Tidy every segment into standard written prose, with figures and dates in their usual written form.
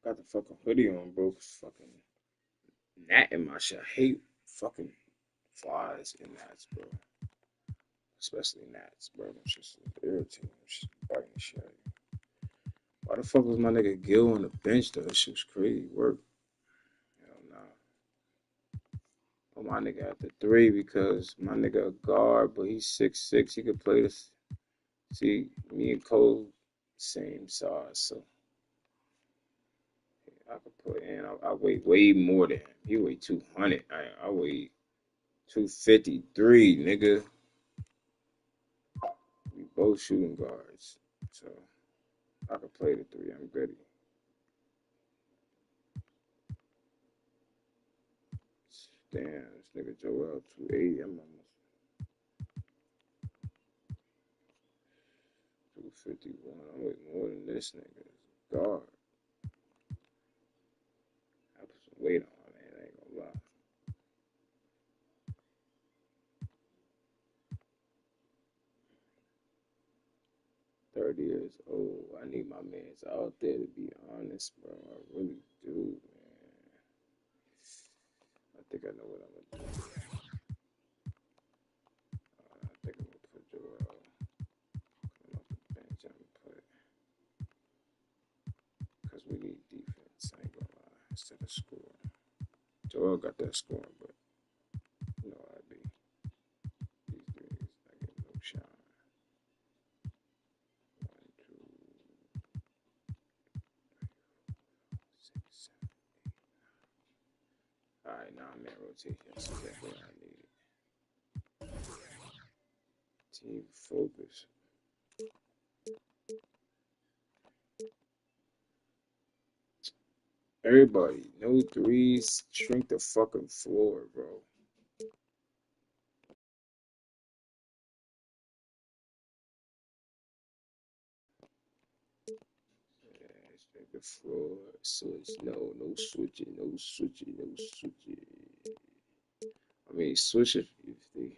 got the fucking hoodie on, bro. Fucking gnat in my shit. I hate fucking flies and gnats, bro. Especially gnats, bro. Them shit's irritating. Them shit's biting the shit out of you. Why the fuck was my nigga Gil on the bench though? That shit was crazy work. Hell nah. Oh, my nigga at the three because my nigga a guard, but he's 6'6". He could play this. See, me and Cole, same size, so I could put in. I weigh way more than him. He weigh 200. I weigh 253, nigga. We both shooting guards, so I could play the three. I'm ready. Damn, this nigga Joel 280. I'm almost 251. I weigh more than this nigga. Guard. I put some weight on it. I ain't gonna lie. 30 years old. I need my mans out there to be honest, bro. I really do, man. I think I know what I'm gonna do. I think I'm gonna put Joel. Come off the bench. I'm gonna put because we need defense. I ain't gonna lie. Instead of scoring, Joel got that scoring, but you know how I be. These threes, I get no shine. 1, 2, 6, 7. All right, now I'm in rotation. That's exactly what I needed. Team focus. Everybody, no threes. Shrink the fucking floor, bro. Yeah, shrink the floor. Switch. No, no switching. No switching. No switching. I mean, switch if they.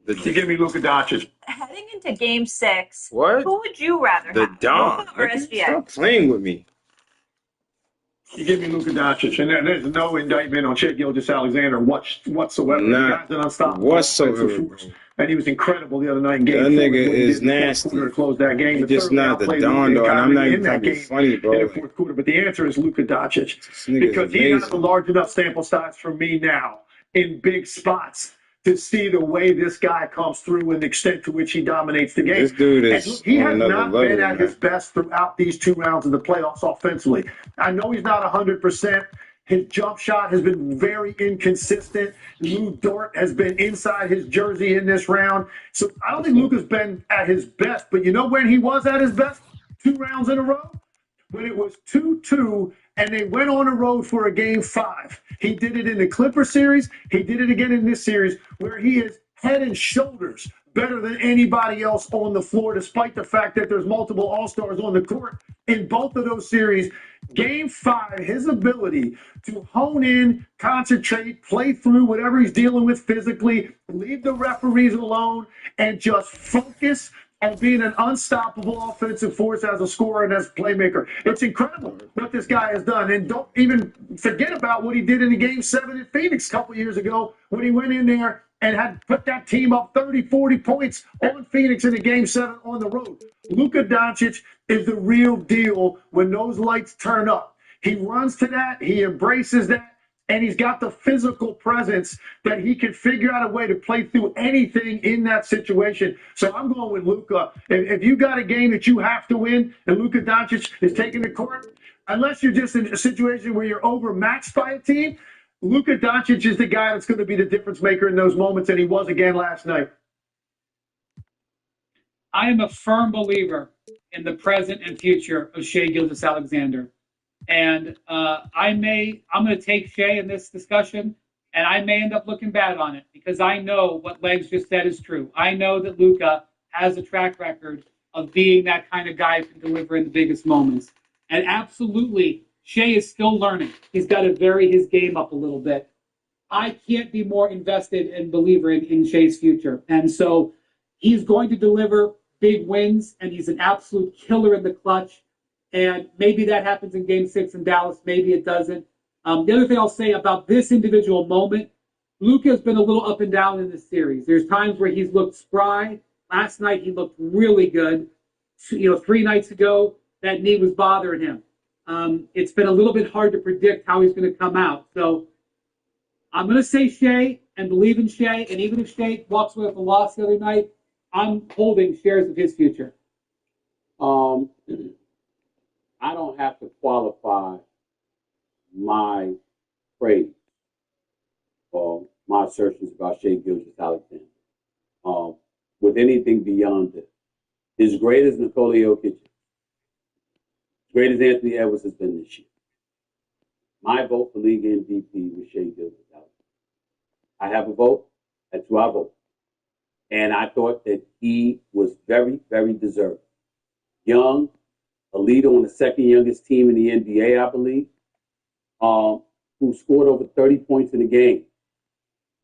You give me Luka Doncic. Heading into Game 6, What? who would you rather The have, Don. Luka or SGA? Stop playing with me. You give me Luka Doncic, and there's no indictment on Shai Gilgeous-Alexander whatsoever. The Not guy's an unstoppable whatsoever, offensive force, and he was incredible the other night in Game That 4. nigga What he is did in the fourth nasty. quarter to close that game. He just thoroughly not the outplayed Don, Luka though, and I'm not in even that trying to be game funny, in bro. the fourth quarter. But the answer is Luka Doncic This nigga's because he has a amazing. large enough sample size for me now in big spots to see the way this guy comes through and the extent to which he dominates the game. This dude And is look, he on has another not level, been at man. his best throughout these 2 rounds of the playoffs offensively. I know he's not 100%. His jump shot has been very inconsistent. Lou Dort has been inside his jersey in this round. So I don't think Luka's been at his best. But you know when he was at his best? 2 rounds in a row? When it was 2-2 and they went on the road for a Game 5. He did it in the Clipper series. He did it again in this series where he is head and shoulders better than anybody else on the floor, despite the fact that there's multiple All-Stars on the court in both of those series. Game 5, his ability to hone in, concentrate, play through whatever he's dealing with physically, leave the referees alone, and just focus on being an unstoppable offensive force as a scorer and as a playmaker. It's incredible what this guy has done. And don't even forget about what he did in the Game 7 in Phoenix a couple years ago when he went in there and had put that team up 30, 40 points on Phoenix in the Game 7 on the road. Luka Doncic is the real deal when those lights turn up. He runs to that. He embraces that. And he's got the physical presence that he can figure out a way to play through anything in that situation. So I'm going with Luka. If you got a game that you have to win and Luka Doncic is taking the court, unless you're just in a situation where you're overmatched by a team, Luka Doncic is the guy that's going to be the difference maker in those moments, and he was again last night. I am a firm believer in the present and future of Shai Gilgeous-Alexander. And I'm going to take Shai in this discussion, and I may end up looking bad on it because I know what Legs just said is true. I know that Luka has a track record of being that kind of guy who can deliver in the biggest moments. And absolutely, Shai is still learning. He's got to vary his game up a little bit. I can't be more invested and believer in Shai's future. And so he's going to deliver big wins, and he's an absolute killer in the clutch. And maybe that happens in Game 6 in Dallas. Maybe it doesn't. The other thing I'll say about this individual moment, Luka has been a little up and down in this series. There's times where he's looked spry. Last night he looked really good. 3 nights ago, that knee was bothering him. It's been a little bit hard to predict how he's going to come out. So I'm going to say Shai and believe in Shai. And even if Shai walks away with a loss the other night, I'm holding shares of his future. I don't have to qualify my praise or my assertions about Shai Gilgeous-Alexander with anything beyond this. As great as Nikola Jokic, as great as Anthony Edwards has been this year, my vote for league MVP was Shai Gilgeous-Alexander. I have a vote. That's who I vote. And I thought that he was very, very deserving. Young, a leader on the second youngest team in the NBA, I believe, who scored over 30 points in a game,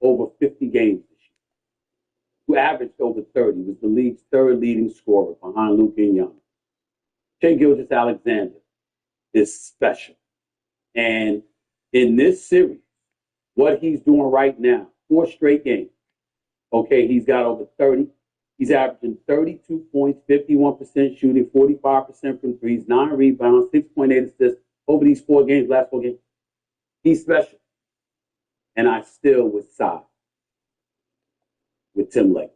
over 50 games this year, who averaged over 30, was the league's third leading scorer behind Luka and Young. Shai Gilgeous-Alexander is special. And in this series, what he's doing right now, 4 straight games, okay, he's got over 30. He's averaging 32 points, 51% shooting, 45% from threes, 9 rebounds, 6.8 assists over these 4 games, last 4 games. He's special. And I still would side with Tim Lake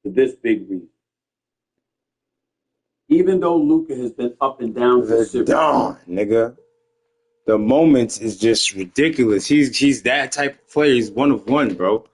for this big reason. Even though Luka has been up and down this series, Nigga. The moments is just ridiculous. He's that type of player. He's one of one, bro.